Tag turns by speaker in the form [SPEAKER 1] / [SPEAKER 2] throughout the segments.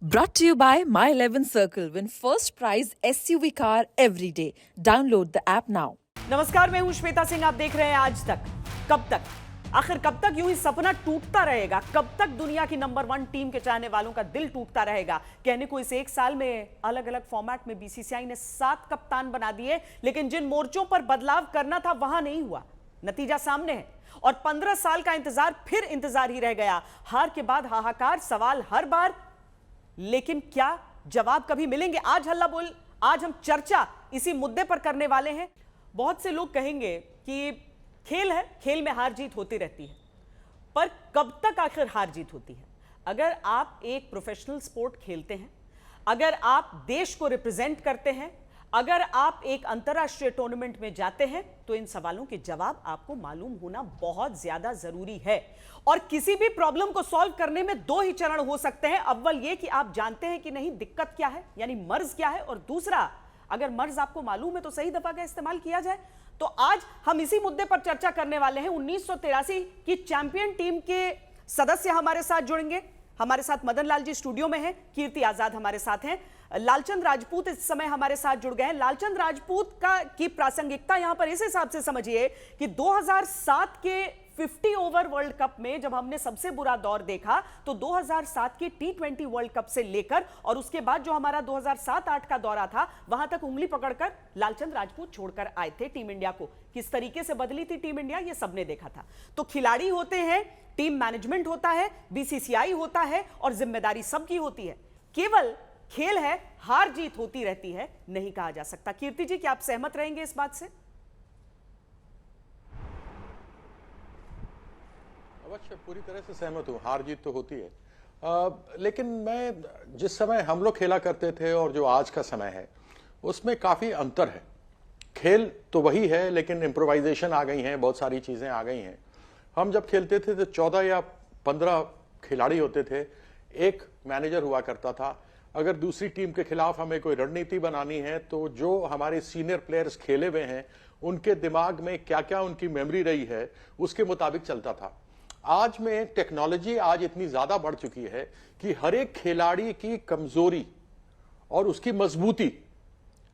[SPEAKER 1] Brought to you by My 11 Circle. Win first prize SUV car every day. Download the app now.
[SPEAKER 2] नमस्कार, मैं हूं श्वेता सिंह। आप देख रहे हैं आज तक। कब तक, आखिर कब तक यूं ही सपना टूटता रहेगा? कब तक दुनिया की नंबर 1 टीम के चाहने वालों का दिल टूटता रहेगा? कहने को इस एक साल में अलग अलग फॉर्मेट में बीसीसीआई ने 7 कप्तान बना दिए, लेकिन जिन मोर्चों पर बदलाव करना था वहां नहीं हुआ। नतीजा सामने है और 15 साल का इंतजार फिर इंतजार ही रह गया। हार के बाद हाहाकार, सवाल हर बार, लेकिन क्या जवाब कभी मिलेंगे? आज हम चर्चा इसी मुद्दे पर करने वाले हैं। बहुत से लोग कहेंगे कि खेल है, खेल में हार जीत होती रहती है, पर कब तक आखिर हार जीत होती है? अगर आप एक प्रोफेशनल स्पोर्ट खेलते हैं, अगर आप देश को रिप्रेजेंट करते हैं, अगर आप एक अंतर्राष्ट्रीय टूर्नामेंट में जाते हैं, तो इन सवालों के जवाब आपको मालूम होना बहुत ज्यादा जरूरी है। और किसी भी प्रॉब्लम को सॉल्व करने में 2 ही चरण हो सकते हैं। अव्वल ये कि आप जानते हैं कि नहीं दिक्कत क्या है, यानी मर्ज क्या है, और दूसरा, अगर मर्ज आपको मालूम है तो सही दफा का इस्तेमाल किया जाए। तो आज हम इसी मुद्दे पर चर्चा करने वाले हैं। 1983 की चैंपियन टीम के सदस्य हमारे साथ जुड़ेंगे। हमारे साथ मदन लाल जी स्टूडियो में हैं, कीर्ति आजाद हमारे साथ हैं, लालचंद राजपूत इस समय हमारे साथ जुड़ गए हैं। लालचंद राजपूत की प्रासंगिकता यहां पर इस हिसाब से समझिए कि 2007 के 50 ओवर वर्ल्ड कप में जब हमने सबसे बुरा दौर देखा, तो 2007 के T20 वर्ल्ड कप से लेकर और उसके बाद जो हमारा 2007-8 का दौरा था, वहां तक उंगली पकड़कर लालचंद राजपूत छोड़कर आए थे टीम इंडिया को। किस तरीके से बदली थी टीम इंडिया, ये सबने देखा था। तो खिलाड़ी होते हैं, टीम मैनेजमेंट होता है, बीसीसीआई होता है और जिम्मेदारी सबकी होती है। केवल खेल है, हार जीत होती रहती है, नहीं कहा जा सकता। कीर्ति जी, क्या आप सहमत रहेंगे इस बात से?
[SPEAKER 3] अवश्य, पूरी तरह से सहमत हूं। हार जीत तो होती है, लेकिन मैं जिस समय हम लोग खेला करते थे और जो आज का समय है, उसमें काफी अंतर है। खेल तो वही है, लेकिन इम्प्रोवाइजेशन आ गई हैं, बहुत सारी चीजें आ गई हैं। हम जब खेलते थे तो 14 या 15 खिलाड़ी होते थे, एक मैनेजर हुआ करता था। अगर दूसरी टीम के खिलाफ हमें कोई रणनीति बनानी है, तो जो हमारे सीनियर प्लेयर्स खेले हुए हैं, उनके दिमाग में क्या क्या उनकी मेमोरी रही है, उसके मुताबिक चलता था। आज में टेक्नोलॉजी आज इतनी ज्यादा बढ़ चुकी है कि हर एक खिलाड़ी की कमजोरी और उसकी मजबूती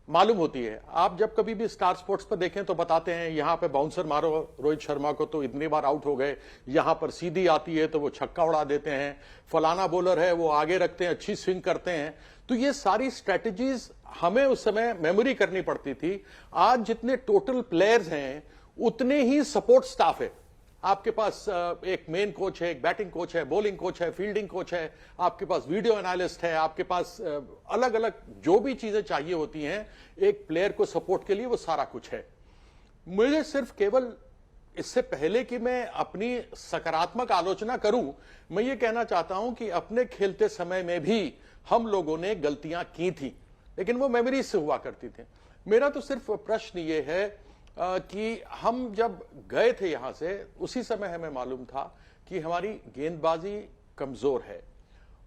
[SPEAKER 3] मालूम होती है। आप जब कभी भी स्टार स्पोर्ट्स पर देखें तो बताते हैं, यहां पे बाउंसर मारो रोहित शर्मा को तो इतनी बार आउट हो गए, यहां पर सीधी आती है तो वो छक्का उड़ा देते हैं, फलाना बॉलर है वो आगे रखते हैं, अच्छी स्विंग करते हैं। तो ये सारी स्ट्रेटेजीज हमें उस समय मेमोरी करनी पड़ती थी। आज जितने टोटल प्लेयर्स हैं, उतने ही सपोर्ट स्टाफ है। आपके पास एक मेन कोच है, एक बैटिंग कोच है, बॉलिंग कोच है, फील्डिंग कोच है, आपके पास वीडियो एनालिस्ट है, आपके पास अलग अलग जो भी चीजें चाहिए होती हैं एक प्लेयर को सपोर्ट के लिए, वो सारा कुछ है। मुझे सिर्फ केवल इससे पहले कि मैं अपनी सकारात्मक आलोचना करूं, मैं ये कहना चाहता हूं कि अपने खेलते समय में भी हम लोगों ने गलतियां की थी, लेकिन वो मेमोरी से हुआ करती थी। मेरा तो सिर्फ प्रश्न ये है कि हम जब गए थे यहां से, उसी समय हमें मालूम था कि हमारी गेंदबाजी कमजोर है।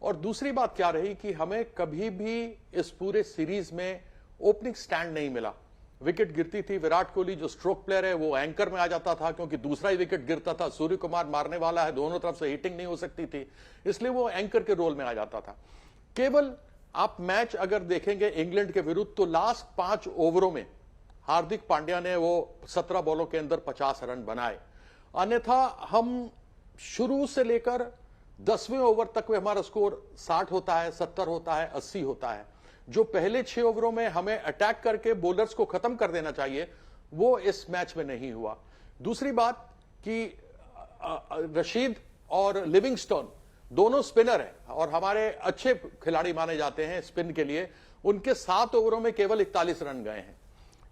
[SPEAKER 3] और दूसरी बात क्या रही कि हमें कभी भी इस पूरे सीरीज में ओपनिंग स्टैंड नहीं मिला। विकेट गिरती थी, विराट कोहली जो स्ट्रोक प्लेयर है वो एंकर में आ जाता था, क्योंकि दूसरा ही विकेट गिरता था। सूर्य कुमार मारने वाला है, दोनों तरफ से हिटिंग नहीं हो सकती थी, इसलिए वो एंकर के रोल में आ जाता था। केवल आप मैच अगर देखेंगे इंग्लैंड के विरुद्ध, तो लास्ट 5 ओवरों में हार्दिक पांड्या ने वो 17 बॉलों के अंदर 50 रन बनाए। अन्यथा हम शुरू से लेकर 10वें ओवर तक में हमारा स्कोर 60 होता है, 70 होता है, 80 होता है। जो पहले 6 ओवरों में हमें अटैक करके बॉलर्स को खत्म कर देना चाहिए, वो इस मैच में नहीं हुआ। दूसरी बात कि रशीद और लिविंगस्टोन दोनों स्पिनर हैं और हमारे अच्छे खिलाड़ी माने जाते हैं स्पिन के लिए। उनके 7 ओवरों में केवल 41 रन गए हैं।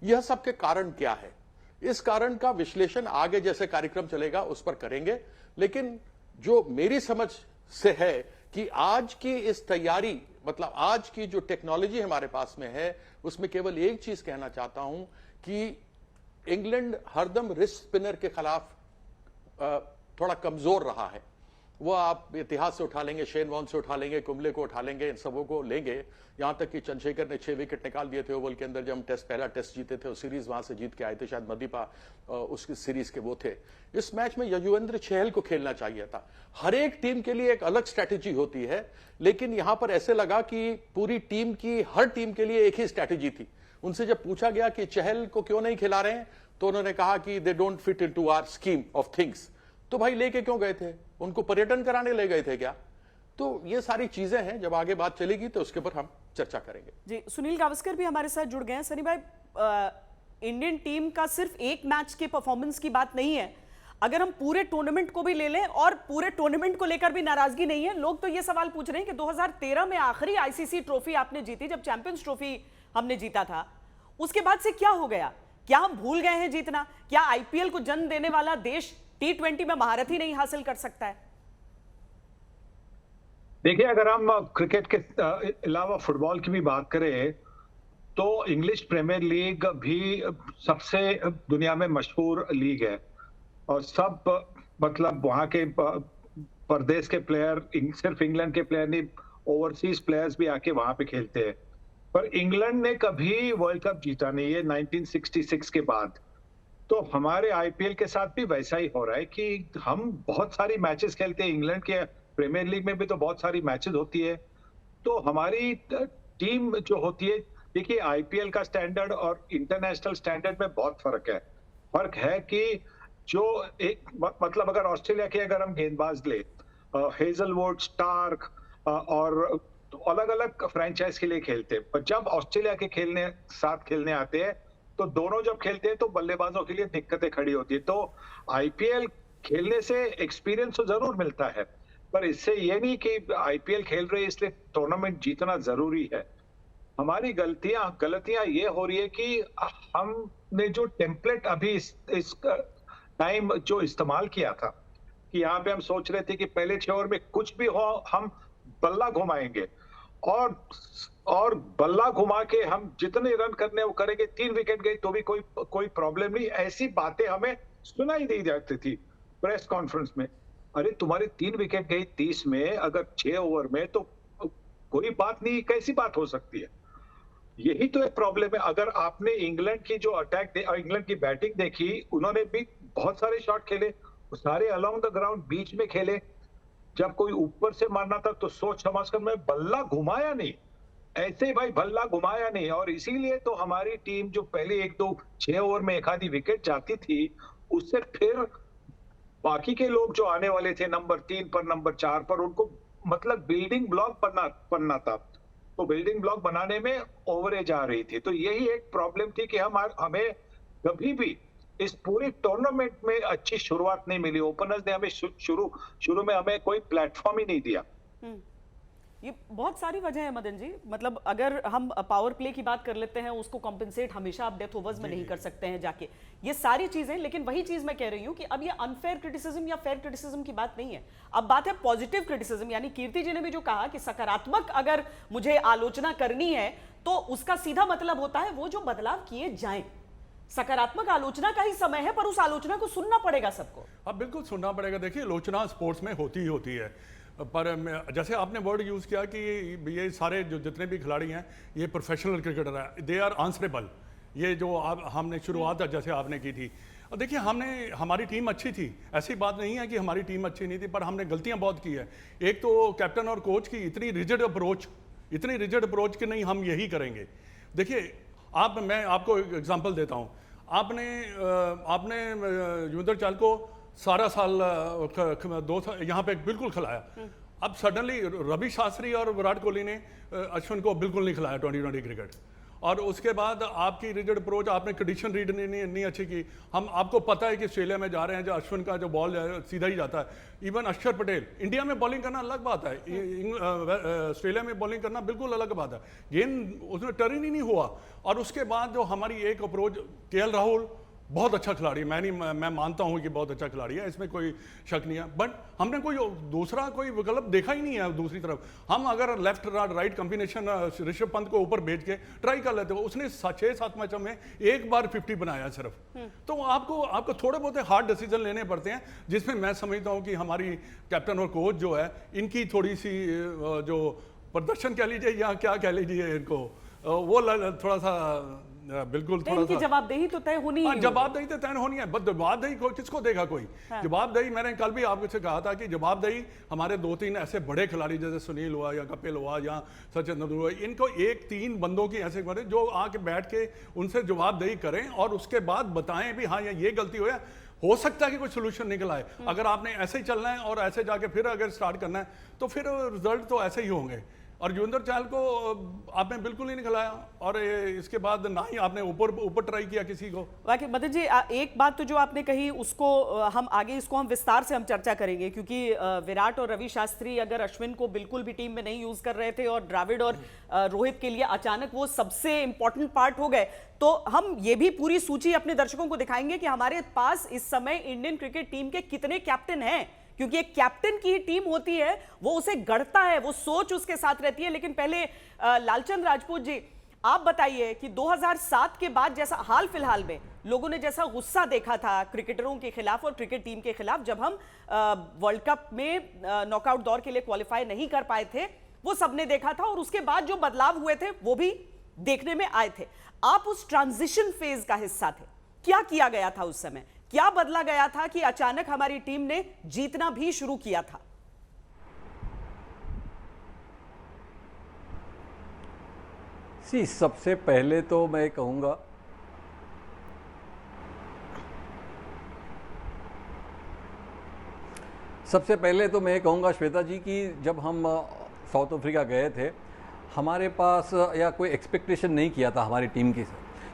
[SPEAKER 3] यह सब के कारण क्या है? इस कारण का विश्लेषण आगे जैसे कार्यक्रम चलेगा उस पर करेंगे, लेकिन जो मेरी समझ से है कि आज की इस तैयारी, मतलब आज की जो टेक्नोलॉजी हमारे पास में है, उसमें केवल एक चीज कहना चाहता हूं कि इंग्लैंड हरदम रिस्ट स्पिनर के खिलाफ थोड़ा कमजोर रहा है। वो आप इतिहास से उठा लेंगे, शेन वॉर्न से उठा लेंगे, कुंबले को उठा लेंगे, इन सबों को लेंगे। यहां तक कि चंद्रशेखर ने 6 विकेट निकाल दिए थे ओवल के अंदर जब हम पहला टेस्ट जीते थे, सीरीज वहां से जीत के आए थे, शायद मदीपा उसकी सीरीज के वो थे। इस मैच में युजवेंद्र चहल को खेलना चाहिए था। हर एक टीम के लिए एक अलग स्ट्रैटेजी होती है, लेकिन यहां पर ऐसे लगा कि पूरी टीम की, हर टीम के लिए एक ही स्ट्रैटेजी थी। उनसे जब पूछा गया कि चहल को क्यों नहीं खिला रहे हैं, तो उन्होंने कहा कि they don't fit into our scheme of things. तो भाई लेके क्यों गए थे? उनको पर्यटन कराने ले गए थे क्या? तो ये सारी चीजें हैं, जब आगे बात चलेगी तो उसके ऊपर हम चर्चा करेंगे।
[SPEAKER 2] जी, सुनील गावस्कर भी हमारे साथ जुड़ गए हैं। सनी भाई, इंडियन टीम का सिर्फ एक मैच के परफॉर्मेंस की बात नहीं है, अगर हम पूरे टूर्नामेंट को भी ले लें, और पूरे टूर्नामेंट को लेकर भी नाराजगी नहीं है। लोग तो ये सवाल पूछ रहे हैं कि 2013 में आखिरी आईसीसी ट्रॉफी आपने जीती, जब चैंपियंस ट्रॉफी हमने जीता था, उसके बाद से क्या हो गया? क्या हम भूल गए हैं जीतना? क्या आईपीएल को जन्म देने वाला देश T20 में महारत ही नहीं हासिल कर सकता है?
[SPEAKER 4] देखिए, अगर हम क्रिकेट के अलावा फुटबॉल की भी बात करें तो इंग्लिश प्रीमियर लीग भी सबसे दुनिया में मशहूर लीग है, और सब मतलब वहां के परदेश के प्लेयर, सिर्फ इंग्लैंड के प्लेयर नहीं, ओवरसीज प्लेयर्स भी आके वहां पे खेलते हैं। पर इंग्लैंड ने कभी वर्ल्ड कप जीता नहीं है 1966 के बाद। तो हमारे आईपीएल के साथ भी वैसा ही हो रहा है कि हम बहुत सारी मैचेस खेलते हैं। इंग्लैंड के प्रीमियर लीग में भी तो बहुत सारी मैचेस होती है। तो हमारी टीम जो होती है, देखिए आईपीएल का स्टैंडर्ड और इंटरनेशनल स्टैंडर्ड में बहुत फर्क है। फर्क है कि जो एक मतलब अगर ऑस्ट्रेलिया के अगर हम गेंदबाज ले, हेजलवुड, स्टार्क और अलग अलग फ्रेंचाइज के लिए खेलते हैं, पर जब ऑस्ट्रेलिया के साथ खेलने आते हैं तो दोनों जब खेलते हैं तो बल्लेबाजों के लिए दिक्कतें खड़ी होती है। तो आईपीएल खेलने से एक्सपीरियंस तो जरूर मिलता है, पर इससे ये नहीं कि आईपीएल खेल रहे इसलिए टूर्नामेंट जीतना जरूरी है। हमारी गलतियां ये हो रही है कि हमने जो टेम्पलेट अभी इस टाइम जो इस्तेमाल किया था, कि यहाँ पे हम सोच रहे थे कि पहले 6 ओवर में कुछ भी हो हम बल्ला घुमाएंगे, और बल्ला घुमा के हम जितने रन करने वो करेंगे, 3 विकेट गई तो भी कोई प्रॉब्लम नहीं। ऐसी बातें हमें सुनाई दी जाती थी प्रेस कॉन्फ्रेंस में। अरे तुम्हारी 3 विकेट गई 30 में, अगर 6 ओवर में, तो कोई बात नहीं, कैसी बात हो सकती है? यही तो एक प्रॉब्लम है। अगर आपने इंग्लैंड की जो इंग्लैंड की बैटिंग देखी, उन्होंने भी बहुत सारे शॉट खेले, सारे अलोंग द ग्राउंड बीच में खेले। जब कोई ऊपर से मारना था तो सोच समझ कर, मैं बल्ला घुमाया नहीं, ऐसे भाई बल्ला घुमाया नहीं। और इसीलिए तो हमारी टीम जो पहले 1-2-6 ओवर में एक आधी विकेट जाती थी, उससे फिर बाकी के लोग जो आने वाले थे नंबर 3 पर, नंबर 4 पर, उनको मतलब बिल्डिंग ब्लॉक बनना था। तो बिल्डिंग ब्लॉक बनाने में ओवरेज आ रही थी। तो यही एक प्रॉब्लम थी कि हमें कभी भी इस पूरे टूर्नामेंट में अच्छी शुरुआत नहीं मिली। ओपनर्स ने हमें शुरू में हमें कोई प्लेटफॉर्म ही नहीं दिया।
[SPEAKER 2] ये बहुत सारी वजह है मदन जी। मतलब अगर हम पावर प्ले की बात कर लेते हैं, उसको कॉम्पेंसेट हमेशा आप डेथ ओवर्स में नहीं कर सकते हैं जाके, ये सारी चीजें। लेकिन वही चीज मैं कह रही हूं कि अब ये अनफेयर क्रिटिसिज्म या फेयर क्रिटिसिज्म की बात नहीं है, अब बात है पॉजिटिव क्रिटिसिज्म। यानी कीर्ति जी ने भी जो कहा कि सकारात्मक अगर मुझे आलोचना करनी है तो उसका सीधा मतलब होता है वो जो बदलाव किए जाएं। सकारात्मक आलोचना का ही समय है, पर उस आलोचना को सुनना पड़ेगा सबको।
[SPEAKER 5] अब बिल्कुल सुनना पड़ेगा। देखिए, आलोचना स्पोर्ट्स में होती ही होती है, पर जैसे आपने वर्ड यूज़ किया कि ये सारे जो जितने भी खिलाड़ी हैं ये प्रोफेशनल क्रिकेटर हैं, दे आर आंसरेबल। ये जो हमने शुरुआत जैसे आपने की थी, और देखिए हमारी टीम अच्छी थी, ऐसी बात नहीं है कि हमारी टीम अच्छी नहीं थी, पर हमने गलतियां बहुत की है। एक तो कैप्टन और कोच की इतनी रिजिड अप्रोच कि नहीं हम यही करेंगे। देखिए मैं आपको एग्जांपल देता हूँ। आपने युजवेंद्र चहल को सारा साल 2 साल यहाँ पे बिल्कुल खिलाया। अब सडनली रवि शास्त्री और विराट कोहली ने अश्विन को बिल्कुल नहीं खिलाया 2020 क्रिकेट। और उसके बाद आपकी रिजिड अप्रोच, आपने कंडीशन रीड नहीं अच्छी की। आपको पता है कि ऑस्ट्रेलिया में जा रहे हैं, जो अश्विन का जो बॉल है सीधा ही जाता है। इवन अक्षर पटेल, इंडिया में बॉलिंग करना अलग बात है, ऑस्ट्रेलिया में बॉलिंग करना बिल्कुल अलग बात है। गेंद उसमें टर्न ही नहीं हुआ। और उसके बाद जो हमारी एक अप्रोच, केएल राहुल बहुत अच्छा खिलाड़ी है, मैं मानता हूं कि बहुत अच्छा खिलाड़ी है, इसमें कोई शक नहीं है, बट हमने कोई दूसरा कोई विकल्प देखा ही नहीं है दूसरी तरफ। हम अगर left right combination Rishabh Pant को ऊपर भेज के ट्राई कर लेते हो, उसने 6-7 मैचों में एक बार 50 बनाया सिर्फ। तो आपको थोड़े बहुत हार्ड डिसीजन लेने पड़ते हैं, जिसमें मैं समझता हूं कि हमारी कैप्टन और कोच जो है, इनकी थोड़ी सी जो प्रदर्शन कह लीजिए या क्या कह लीजिए इनको, वो थोड़ा सा बिल्कुल थोड़ा सा
[SPEAKER 2] जवाबदेही तो तय होनी ही
[SPEAKER 5] जवाबदेही तो तय होनी है, बट जवाबदेही किसको देगा कोई? हाँ। जवाबदेही मैंने कल भी आपसे कहा था कि जवाबदेही हमारे 2-3 ऐसे बड़े खिलाड़ी जैसे सुनील हुआ या कपिल हुआ या सचिन तेंदुलकर हुआ, इनको 1-3 बंदों की ऐसे करें जो आके बैठ के उनसे जवाबदेही करें और उसके बाद बताएं भी हाँ ये गलती हो सकता है कि कोई सोल्यूशन निकल आए। अगर आपने ऐसे ही चलना है और ऐसे जाके फिर अगर स्टार्ट करना है तो फिर रिजल्ट तो ऐसे ही होंगे। और युजवेंद्र चहल को आपने बिल्कुल नहीं निकलाया और इसके बाद ना ही आपने ऊपर ट्राई किया किसी को।
[SPEAKER 2] वाकई मदन जी, एक बात तो जो आपने कही उसको हम आगे इसको हम विस्तार से हम चर्चा करेंगे, क्योंकि विराट और रवि शास्त्री अगर अश्विन को बिल्कुल भी टीम में नहीं यूज कर रहे थे और द्रविड़ और रोहित के लिए अचानक वो सबसे इंपॉर्टेंट पार्ट हो गए, तो हम ये भी पूरी सूची अपने दर्शकों को दिखाएंगे कि हमारे पास इस समय इंडियन क्रिकेट टीम के कितने कैप्टन हैं, क्योंकि एक कैप्टन की ही टीम होती है, वो उसे गढ़ता है, वो सोच उसके साथ रहती है। लेकिन पहले लालचंद राजपूत जी, आप बताइए कि 2007 के बाद जैसा हाल फिलहाल में लोगों ने जैसा गुस्सा देखा था क्रिकेटरों के खिलाफ और क्रिकेट टीम के खिलाफ जब हम वर्ल्ड कप में नॉकआउट दौर के लिए क्वालिफाई नहीं कर पाए थे, वो सबने देखा था और उसके बाद जो बदलाव हुए थे वो भी देखने में आए थे। आप उस ट्रांजिशन फेज का हिस्सा थे, क्या किया गया था उस समय, क्या बदला गया था कि अचानक हमारी टीम ने जीतना भी शुरू किया था?
[SPEAKER 6] सबसे पहले तो मैं कहूंगा श्वेता जी कि जब हम साउथ अफ्रीका गए थे, हमारे पास या कोई एक्सपेक्टेशन नहीं किया था हमारी टीम की,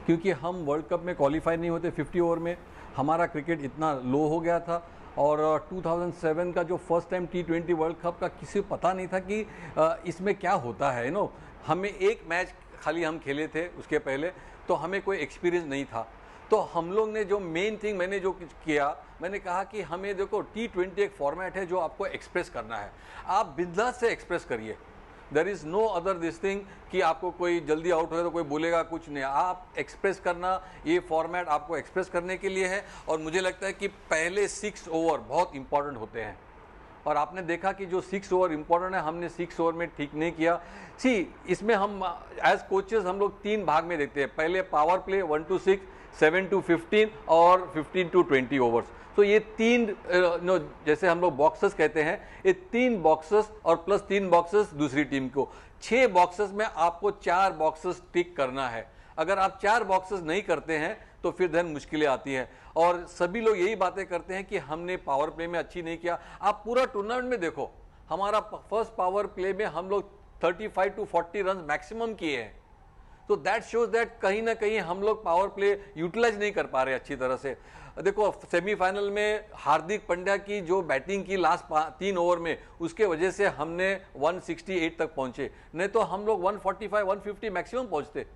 [SPEAKER 6] क्योंकि हम वर्ल्ड कप में क्वालिफाई नहीं होते 50 ओवर में, हमारा क्रिकेट इतना लो हो गया था। और 2007 का जो first time T20 world cup का किसी को पता नहीं था कि इसमें क्या होता है, हमें एक मैच खाली हम खेले थे उसके पहले, तो हमें कोई एक्सपीरियंस नहीं था। तो हम लोग ने जो मेन थिंग मैंने जो किया, मैंने कहा कि हमें देखो T20 एक फॉर्मेट है जो आपको एक्सप्रेस करना है, आप बिंदास से एक्सप्रेस करिए, there is no other this thing कि आपको कोई जल्दी आउट हो तो कोई बोलेगा कुछ नहीं, आप एक्सप्रेस करना, ये फॉर्मेट आपको एक्सप्रेस करने के लिए है। और मुझे लगता है कि पहले 6 ओवर बहुत इंपॉर्टेंट होते हैं और आपने देखा कि जो 6 ओवर इंपॉर्टेंट है, हमने 6 ओवर में ठीक नहीं किया। इसमें हम एज कोचेस हम लोग 3 भाग में देखते हैं, पहले पावर प्ले 1 to 6, 7 to 15 और 15 to 20 ओवर्स। तो ये 3 जैसे हम लोग बॉक्सेस कहते हैं, ये 3 बॉक्सेस और प्लस 3 बॉक्सेस दूसरी टीम को, 6 बॉक्सेस में आपको 4 बॉक्सेस टिक करना है। अगर आप 4 बॉक्सेस नहीं करते हैं तो फिर धन मुश्किलें आती हैं। और सभी लोग यही बातें करते हैं कि हमने पावर प्ले में अच्छी नहीं किया। आप पूरा टूर्नामेंट में देखो, हमारा फर्स्ट पावर प्ले में हम लोग 35 to 40 रन मैक्सिमम किए हैं। तो दैट शोज दैट कहीं ना कहीं हम लोग पावर प्ले यूटिलाइज नहीं कर पा रहे अच्छी तरह से। देखो सेमीफाइनल में हार्दिक पांड्या की जो बैटिंग की लास्ट 3 ओवर में, उसके वजह से हमने 168 तक पहुंचे, नहीं तो हम लोग 145 150 मैक्सिमम पहुंचते।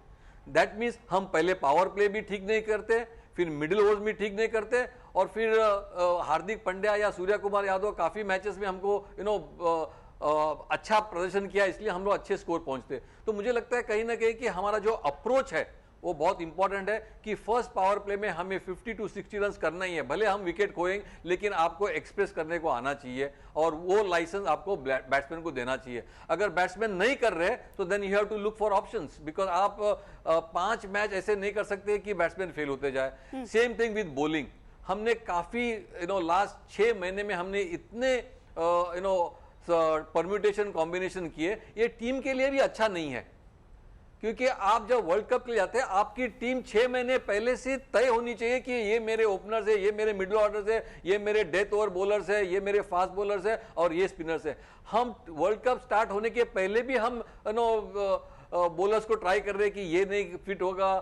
[SPEAKER 6] दैट मीन्स हम पहले पावर प्ले भी ठीक नहीं करते, फिर मिडिल ओवर्स भी ठीक नहीं करते, और फिर हार्दिक पांड्या या सूर्य कुमार यादव काफ़ी मैचेस में हमको अच्छा प्रदर्शन किया, इसलिए हम लोग अच्छे स्कोर पहुंचते। तो मुझे लगता है कहीं ना कहीं कि हमारा जो अप्रोच है वो बहुत इंपॉर्टेंट है कि फर्स्ट पावर प्ले में हमें 50 to 60 रन करना ही है, भले हम विकेट खोएंगे लेकिन आपको एक्सप्रेस करने को आना चाहिए और वो लाइसेंस आपको बैट्समैन को देना चाहिए। अगर बैट्समैन नहीं कर रहे तो then you have to look for options, because आप 5 मैच ऐसे नहीं कर सकते कि बैट्समैन फेल होते जाए। सेम थिंग विद बॉलिंग, हमने काफी लास्ट 6 महीने में हमने इतने परम्यूटेशन कॉम्बिनेशन किए, ये टीम के लिए भी अच्छा नहीं है, क्योंकि आप जब वर्ल्ड कप के लिए जाते हैं आपकी टीम 6 महीने पहले से तय होनी चाहिए कि ये मेरे ओपनर्स है, ये मेरे मिडिल ऑर्डर्स है, ये मेरे डेथ ओवर बॉलर्स है, ये मेरे फास्ट बॉलर्स है और ये स्पिनर्स है। हम वर्ल्ड कप स्टार्ट होने के पहले भी हम बॉलर्स को ट्राई कर रहे हैं कि ये नहीं फिट होगा,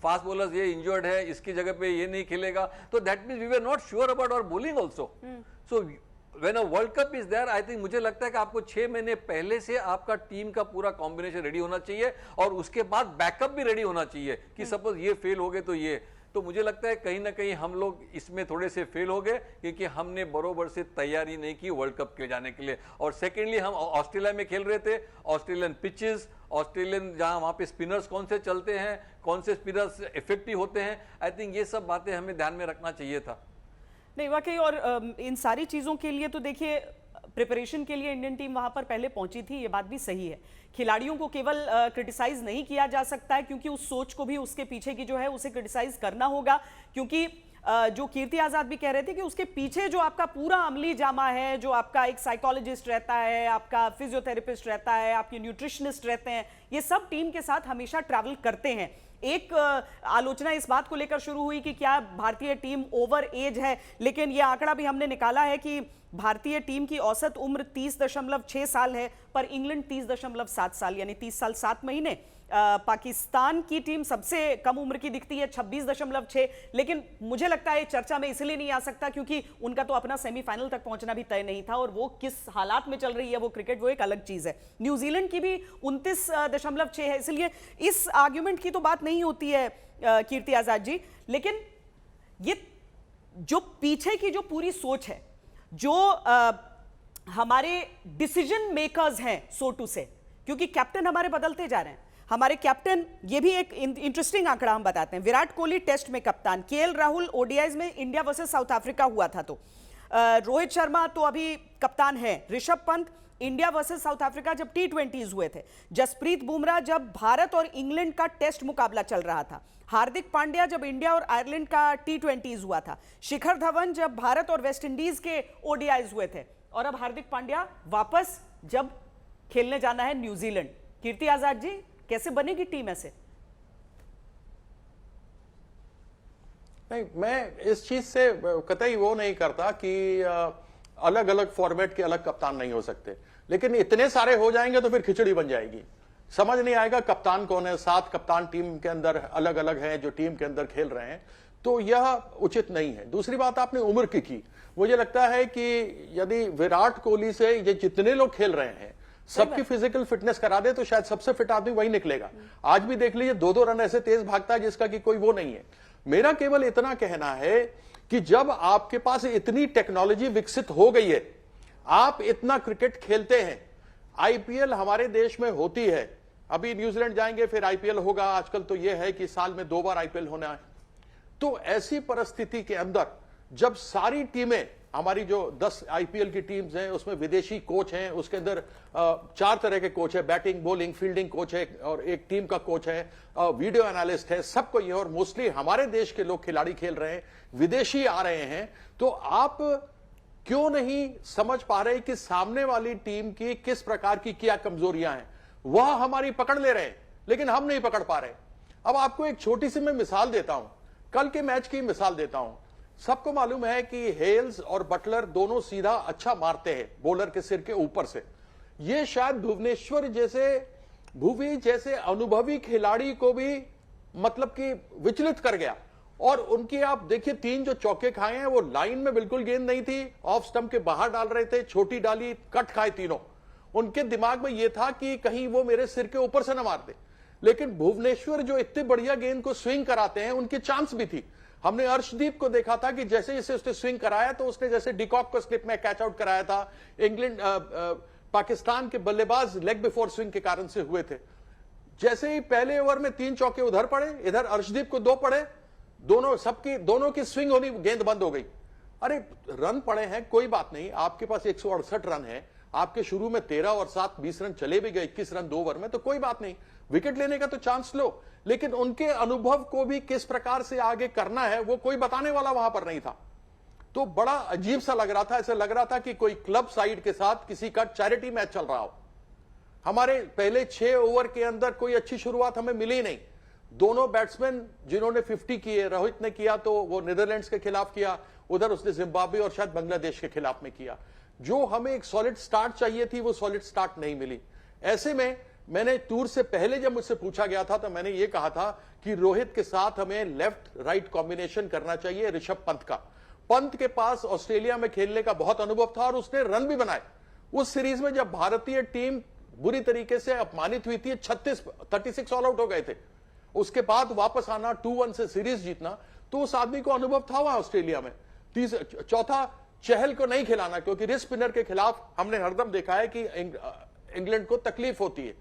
[SPEAKER 6] फास्ट बॉलर्स ये इंजर्ड है, इसकी जगह पे ये नहीं खेलेगा, तो that means we were not sure about our bowling also. So When a World Cup is there, I think मुझे लगता है कि आपको 6 महीने पहले से आपका टीम का पूरा कॉम्बिनेशन रेडी होना चाहिए और उसके बाद बैकअप भी रेडी होना चाहिए कि सपोज ये फेल हो गए तो ये तो मुझे लगता है कहीं ना कहीं हम लोग इसमें थोड़े से फेल हो गए, क्योंकि हमने बरोबर से तैयारी नहीं की वर्ल्ड कप के जाने के लिए। और सेकेंडली हम ऑस्ट्रेलिया में खेल रहे थे, ऑस्ट्रेलियन पिचेस, ऑस्ट्रेलियन जहां वहां पे स्पिनर्स कौन से चलते हैं, कौन से स्पिनर्स इफेक्टिव होते हैं, आई थिंक ये सब बातें हमें ध्यान में रखना चाहिए था।
[SPEAKER 2] नहीं वाकई, और इन सारी चीज़ों के लिए तो देखिए प्रिपरेशन के लिए इंडियन टीम वहां पर पहले पहुंची थी, ये बात भी सही है। खिलाड़ियों को केवल क्रिटिसाइज नहीं किया जा सकता है, क्योंकि उस सोच को भी उसके पीछे की जो है उसे क्रिटिसाइज करना होगा, क्योंकि जो कीर्ति आजाद भी कह रहे थे कि उसके पीछे जो आपका पूरा अमली जामा है, जो आपका एक साइकोलॉजिस्ट रहता है, आपका फिजियोथेरेपिस्ट रहता है, आपके न्यूट्रिशनिस्ट रहते हैं, ये सब टीम के साथ हमेशा ट्रैवल करते हैं। एक आलोचना इस बात को लेकर शुरू हुई कि क्या भारतीय टीम ओवर एज है, लेकिन यह आंकड़ा भी हमने निकाला है कि भारतीय टीम की औसत उम्र 30.6 साल है, पर इंग्लैंड 30.7 साल, यानी 30 साल 7 महीने। पाकिस्तान की टीम सबसे कम उम्र की दिखती है 26.6, लेकिन मुझे लगता है चर्चा में इसलिए नहीं आ सकता क्योंकि उनका तो अपना सेमीफाइनल तक पहुंचना भी तय नहीं था, और वो किस हालात में चल रही है वो क्रिकेट, वो एक अलग चीज है। न्यूजीलैंड की भी 29.6 है, इसलिए इस आर्ग्यूमेंट की तो बात नहीं होती है कीर्ति आजाद जी। लेकिन ये जो पीछे की जो पूरी सोच है, जो हमारे डिसीजन मेकर्स हैं सो टू से, क्योंकि कैप्टन हमारे बदलते जा रहे हैं, हमारे कैप्टन, ये भी एक इंटरेस्टिंग आंकड़ा हम बताते हैं। विराट कोहली टेस्ट में कप्तान, केएल राहुल ओडीआईज में इंडिया वर्सेस साउथ अफ्रीका हुआ था तो रोहित शर्मा तो अभी कप्तान है, Rishabh Pant India versus south Africa जब T20s हुए थे, जसप्रीत बुमराह जब भारत और इंग्लैंड का टेस्ट मुकाबला चल रहा था, हार्दिक पांड्या जब इंडिया और आयरलैंड का T20s हुआ था, शिखर धवन जब भारत और वेस्ट इंडीज के ODIs हुए थे, और अब हार्दिक पांड्या वापस जब खेलने जाना है न्यूजीलैंड। कीर्ति आजाद जी, कैसे बनेगी टीम ऐसे?
[SPEAKER 3] नहीं, मैं इस चीज से कतई वो नहीं करता कि अलग अलग फॉर्मेट के अलग कप्तान नहीं हो सकते, लेकिन इतने सारे हो जाएंगे तो फिर खिचड़ी बन जाएगी, समझ नहीं आएगा कप्तान कौन है। 7 कप्तान टीम के अंदर अलग अलग हैं जो टीम के अंदर खेल रहे हैं, तो यह उचित नहीं है। दूसरी बात आपने उम्र की, मुझे लगता है कि यदि विराट कोहली से ये जितने लोग खेल रहे हैं सबकी फिजिकल फिटनेस करा दे तो शायद सबसे फिट आदमी वही निकलेगा। आज भी देख लीजिए 2-2 रन ऐसे तेज भागता है जिसका कि कोई वो नहीं है। मेरा केवल इतना कहना है कि जब आपके पास इतनी टेक्नोलॉजी विकसित हो गई है, आप इतना क्रिकेट खेलते हैं, आईपीएल हमारे देश में होती है, अभी न्यूजीलैंड जाएंगे फिर आईपीएल होगा, आजकल तो यह है कि साल में 2 बार आईपीएल होना है। तो ऐसी परिस्थिति के अंदर जब सारी टीमें, हमारी जो 10 आईपीएल की टीम्स हैं उसमें विदेशी कोच हैं, उसके अंदर 4 तरह के कोच है, बैटिंग बॉलिंग फील्डिंग कोच है और एक टीम का कोच है, वीडियो एनालिस्ट है, सबको ये, और मोस्टली हमारे देश के लोग खिलाड़ी खेल रहे हैं, विदेशी आ रहे हैं। तो आप क्यों नहीं समझ पा रहे कि सामने वाली टीम की किस प्रकार की क्या कमजोरियां हैं, वह हमारी पकड़ ले रहे हैं, लेकिन हम नहीं पकड़ पा रहे। अब आपको एक छोटी सी मैं मिसाल देता हूं, कल के मैच की मिसाल देता हूं। सबको मालूम है कि हेल्स और बटलर दोनों सीधा अच्छा मारते हैं बॉलर के सिर के ऊपर से। ये शायद भुवी जैसे अनुभवी खिलाड़ी को भी मतलब कि विचलित कर गया, और उनकी आप देखिए 3 जो चौके खाए हैं वो लाइन में बिल्कुल गेंद नहीं थी, ऑफ स्टंप के बाहर डाल रहे थे, छोटी डाली, कट खाए तीनों। उनके दिमाग में यह था कि कहीं वो मेरे सिर के ऊपर से न मार दे। लेकिन भुवनेश्वर जो इतने बढ़िया गेंद को स्विंग कराते हैं, उनकी चांस भी थी। हमने अर्शदीप को देखा था कि जैसे जैसे उसने स्विंग कराया तो उसने जैसे डिकॉक को स्लिप में कैच आउट कराया था, इंग्लैंड पाकिस्तान के बल्लेबाज लेग बिफोर स्विंग के कारण से हुए थे। जैसे ही पहले ओवर में 3 चौके उधर पड़े, इधर अर्शदीप को 2 पड़े, दोनों की स्विंग होनी, गेंद बंद हो गई। अरे रन पड़े हैं, कोई बात नहीं, आपके पास 168 रन है, आपके शुरू में 13 और 7 20 रन चले भी गए, 21 रन 2 ओवर में, तो कोई बात नहीं, विकेट लेने का तो चांस लो। लेकिन उनके अनुभव को भी किस प्रकार से आगे करना है वो कोई बताने वाला वहां पर नहीं था। तो बड़ा अजीब सा लग रहा था, ऐसा लग रहा था कि कोई क्लब साइड के साथ किसी का चैरिटी मैच चल रहा हो। हमारे पहले 6 ओवर के अंदर कोई अच्छी शुरुआत हमें मिली नहीं। दोनों बैट्समैन जिन्होंने 50 किए, रोहित ने किया तो वो नीदरलैंड्स के खिलाफ किया, उधर उसने जिम्बाब्वे और शायद बांग्लादेश के खिलाफ में किया। जो हमें एक सॉलिड स्टार्ट चाहिए थी वो सॉलिड स्टार्ट नहीं मिली। ऐसे में मैंने टूर से पहले जब मुझसे पूछा गया था तो मैंने ये कहा था कि रोहित के साथ हमें लेफ्ट राइट कॉम्बिनेशन करना चाहिए ऋषभ पंत का। पंत के पास ऑस्ट्रेलिया में खेलने का बहुत अनुभव था और उसने रन भी बनाए। उस सीरीज में जब भारतीय टीम बुरी तरीके से अपमानित हुई थी, 36 ऑल आउट हो गए थे, उसके बाद वापस आना, 2-1 से सीरीज जीतना, तो उस आदमी को अनुभव था वहां ऑस्ट्रेलिया में। चौथा, चहल को नहीं खिलाना, क्योंकि रिस्ट स्पिनर के खिलाफ हमने हरदम देखा है कि इंग्लैंड को तकलीफ होती है।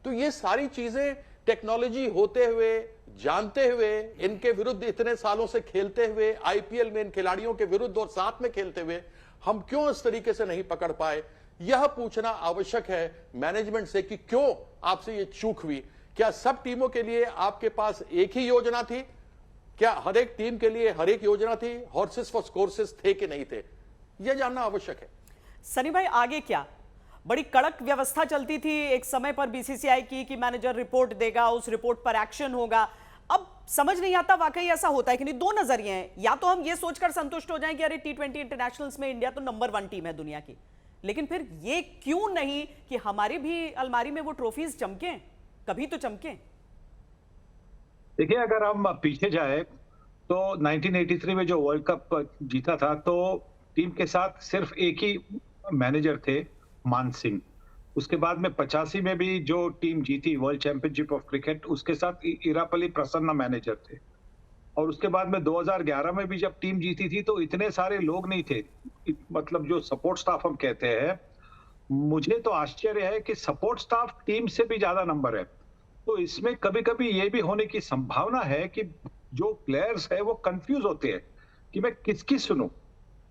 [SPEAKER 3] तो ये सारी चीजें टेक्नोलॉजी होते हुए, जानते हुए, इनके विरुद्ध इतने सालों से खेलते हुए, आईपीएल में इन खिलाड़ियों के विरुद्ध और साथ में खेलते हुए हम क्यों इस तरीके से नहीं पकड़ पाए, यह पूछना आवश्यक है मैनेजमेंट से कि क्यों आपसे ये चूक हुई। क्या सब टीमों के लिए आपके पास एक ही योजना थी? क्या हर एक टीम के लिए हर एक योजना थी? हॉर्सेस फॉर कोर्सेस थे कि नहीं थे? यह जानना आवश्यक है।
[SPEAKER 2] सनी भाई, आगे क्या? बड़ी कड़क व्यवस्था चलती थी एक समय पर बीसीसीआई की कि मैनेजर रिपोर्ट देगा, उस रिपोर्ट पर एक्शन होगा। अब समझ नहीं आता वाकई ऐसा होता है कि नहीं। दो नजरिए हैं, या तो हम ये सोचकर संतुष्ट हो जाएं कि अरे T20 इंटरनेशनल्स में इंडिया तो नंबर 1 टीम है दुनिया की, लेकिन फिर ये क्यों नहीं कि हमारी भी अलमारी में वो ट्रॉफीज चमके, कभी तो चमके।
[SPEAKER 4] देखिए, अगर हम पीछे जाए तो 1983 में जो वर्ल्ड कप जीता था, तो टीम के साथ सिर्फ एक ही मैनेजर थे, मान सिंह। उसके बाद में 85 में भी जो टीम जीती वर्ल्ड चैंपियनशिप ऑफ क्रिकेट, उसके साथ इरापल्ली प्रसन्ना मैनेजर थे। और उसके बाद में 2011 में भी जब टीम जीती थी तो इतने सारे लोग नहीं थे, मतलब जो सपोर्ट स्टाफ हम कहते हैं। मुझे तो आश्चर्य है कि सपोर्ट स्टाफ टीम से भी ज्यादा नंबर है। तो इसमें कभी कभी ये भी होने की संभावना है कि जो प्लेयर्स है वो कंफ्यूज होते हैं कि मैं किसकी सुनूं।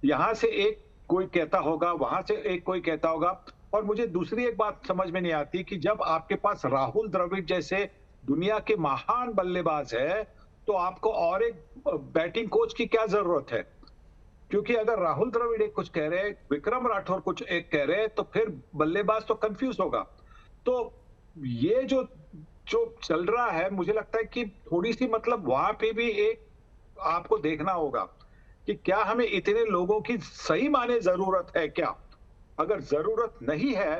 [SPEAKER 4] यहां से एक कोई कहता होगा, वहां से एक कोई कहता होगा। और मुझे दूसरी एक बात समझ में नहीं आती कि जब आपके पास राहुल द्रविड़ जैसे दुनिया के महान बल्लेबाज है, तो आपको और एक बैटिंग कोच की क्या जरूरत है? क्योंकि अगर राहुल द्रविड़ एक कुछ कह रहे हैं, विक्रम राठौर कुछ एक कह रहे हैं, तो फिर बल्लेबाज तो कंफ्यूज होगा। तो ये जो चल रहा है, मुझे लगता है कि थोड़ी सी मतलब वहां पे भी एक आपको देखना होगा कि क्या हमें इतने लोगों की सही माने जरूरत है क्या? अगर जरूरत नहीं है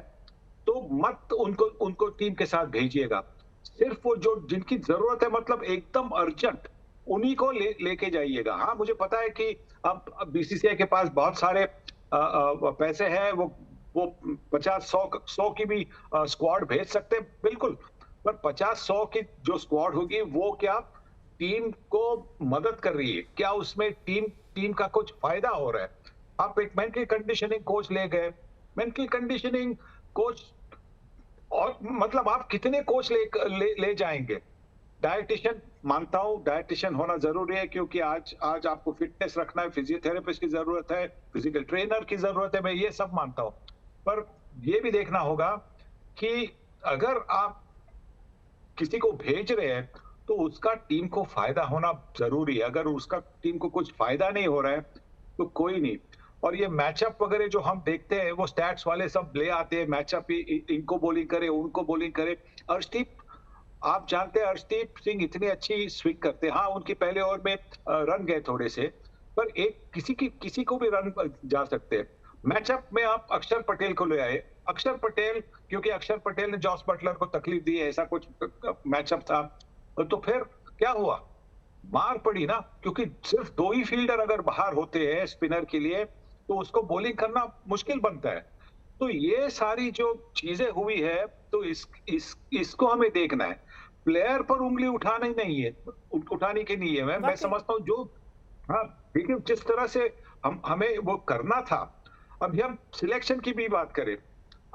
[SPEAKER 4] तो मत उनको टीम के साथ भेजिएगा। सिर्फ वो जो जिनकी जरूरत है, मतलब एकदम अर्जेंट, उन्हीं को लेके जाइएगा। हाँ, मुझे पता है कि अब बीसीसीआई के पास बहुत सारे पैसे हैं, वो 50-100 की भी स्क्वाड भेज सकते हैं, बिल्कुल। पर 50-100 की जो स्क्वाड होगी वो क्या टीम को मदद कर रही है? क्या उसमें टीम का कुछ फायदा हो रहा है? आप एक मेंटल कंडीशनिंग कोच ले गए, मेंटल कंडीशनिंग कोच, और मतलब आप कितने कोच ले जाएंगे? डायटिशियन, मानता हूं डायटिशियन होना जरूरी है, क्योंकि आज आपको फिटनेस रखना है, फिजियोथेरेपिस्ट की जरूरत है, फिजिकल ट्रेनर की जरूरत है, मैं ये सब मानता हूं। पर ये भी देखना होगा कि अगर आप किसी को भेज रहे हैं तो उसका टीम को फायदा होना जरूरी है। अगर उसका टीम को कुछ फायदा नहीं हो रहा है तो कोई नहीं। और ये मैचअप वगैरह जो हम देखते हैं, वो स्टैट्स वाले सब ले आते हैं, मैचअप इनको बॉलिंग करे, उनको बॉलिंग करे। अर्शदीप, आप जानते हैं अर्शदीप सिंह इतनी अच्छी स्विंग करते हैं। हाँ, उनकी पहले ओवर में रन गए थोड़े से, पर एक किसी को भी रन जा सकते हैं। मैचअप में आप अक्षर पटेल को ले आए। अक्षर पटेल, क्योंकि अक्षर पटेल ने जॉस बटलर को तकलीफ दी है, ऐसा कुछ मैचअप था। तो फिर क्या हुआ? मार पड़ी ना, क्योंकि सिर्फ 2 ही फील्डर अगर बाहर होते हैं स्पिनर के लिए तो उसको बॉलिंग करना मुश्किल बनता है। तो ये सारी जो चीजें हुई है, तो इसको हमें देखना है। प्लेयर पर उंगली उठानी नहीं है, उठाने की नहीं है। मैं समझता हूँ जो, हाँ देखिए, जिस तरह से हमें वो करना था। अभी हम सिलेक्शन की भी बात करें,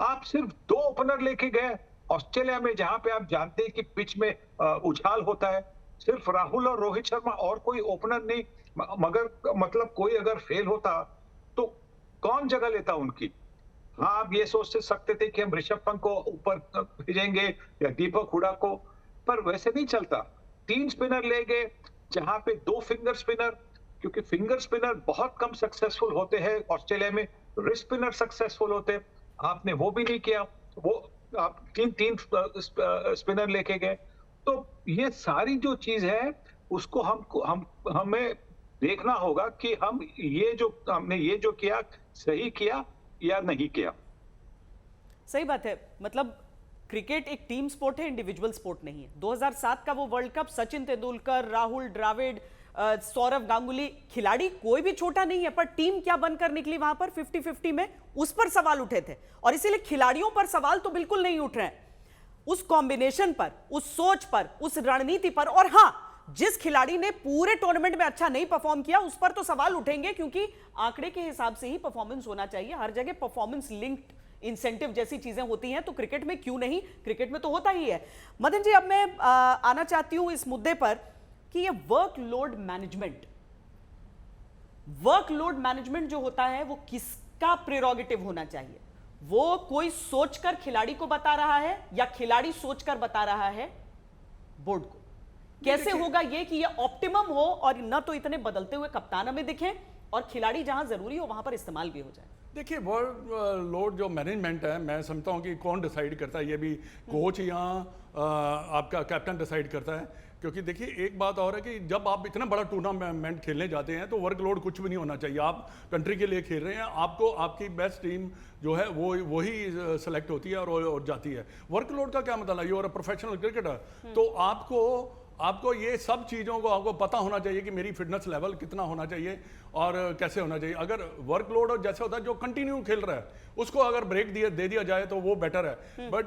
[SPEAKER 4] आप सिर्फ 2 ओपनर लेके गए ऑस्ट्रेलिया में, जहां पे आप जानते हैं कि पिच में उछाल होता है। सिर्फ राहुल और रोहित शर्मा, और कोई ओपनर नहीं। मगर मतलब कोई अगर फेल होता तो कौन जगह लेता उनकी? हाँ, आप ये सोच सकते थे कि हम ऋषभ पंत को ऊपर भेजेंगे या दीपक हुडा को, पर वैसे नहीं चलता। 3 स्पिनर ले गए, जहां पे 2 फिंगर स्पिनर, क्योंकि फिंगर स्पिनर बहुत कम सक्सेसफुल होते हैं ऑस्ट्रेलिया में, रिस्ट स्पिनर सक्सेसफुल होते हैं। आपने वो भी नहीं किया, वो आप 3 स्पिनर लेके गए। तो ये सारी जो चीज है उसको हमें देखना होगा कि हमने ये जो किया सही किया या नहीं किया।
[SPEAKER 2] सही बात है। मतलब क्रिकेट एक टीम स्पोर्ट है, इंडिविजुअल स्पोर्ट नहीं है। 2007 का वो वर्ल्ड कप, सचिन तेंदुलकर, राहुल द्रविड़, सौरव गांगुली, खिलाड़ी कोई भी छोटा नहीं है, पर टीम क्या बनकर निकली वहां पर 50-50 में, उस पर सवाल उठे थे। और इसीलिए खिलाड़ियों पर सवाल तो बिल्कुल नहीं उठ रहे हैं, उस कॉम्बिनेशन पर, उस सोच पर, उस रणनीति पर। और हां, जिस खिलाड़ी ने पूरे टूर्नामेंट में अच्छा नहीं परफॉर्म किया उस पर तो सवाल उठेंगे, क्योंकि आंकड़े के हिसाब से ही परफॉर्मेंस होना चाहिए। हर जगह परफॉर्मेंस लिंक्ड इंसेंटिव जैसी चीजें होती हैं, तो क्रिकेट में क्यों नहीं? क्रिकेट में तो होता ही है। मदन जी, अब मैं आना चाहती हूं इस मुद्दे पर कि ये वर्कलोड मैनेजमेंट जो होता है वो किसका प्रेरोगेटिव होना चाहिए? वो कोई सोचकर खिलाड़ी को बता रहा है या खिलाड़ी सोचकर बता रहा है बोर्ड को? कैसे होगा ये कि ये ऑप्टिमम हो और न तो इतने बदलते हुए कप्तान हमें दिखें और खिलाड़ी जहां जरूरी हो वहां पर इस्तेमाल भी हो जाए?
[SPEAKER 5] देखिए, वर्क लोड जो मैनेजमेंट है, मैं समझता हूँ कि कौन डिसाइड करता है, ये भी कोच या आपका कैप्टन डिसाइड करता है। क्योंकि देखिए, एक बात और है कि जब आप इतना बड़ा टूर्नामेंट खेलने जाते हैं तो वर्कलोड कुछ भी नहीं होना चाहिए। आप कंट्री के लिए खेल रहे हैं, आपको आपकी बेस्ट टीम जो है वो ही सेलेक्ट होती है और जाती है। वर्कलोड का क्या मतलब है? You are a professional cricketer, तो आपको ये सब चीज़ों को आपको पता होना चाहिए कि मेरी फिटनेस लेवल कितना होना चाहिए और कैसे होना चाहिए। अगर वर्कलोड जैसे होता है जो कंटिन्यू खेल रहा है उसको अगर ब्रेक दे दिया जाए तो वो बेटर है। बट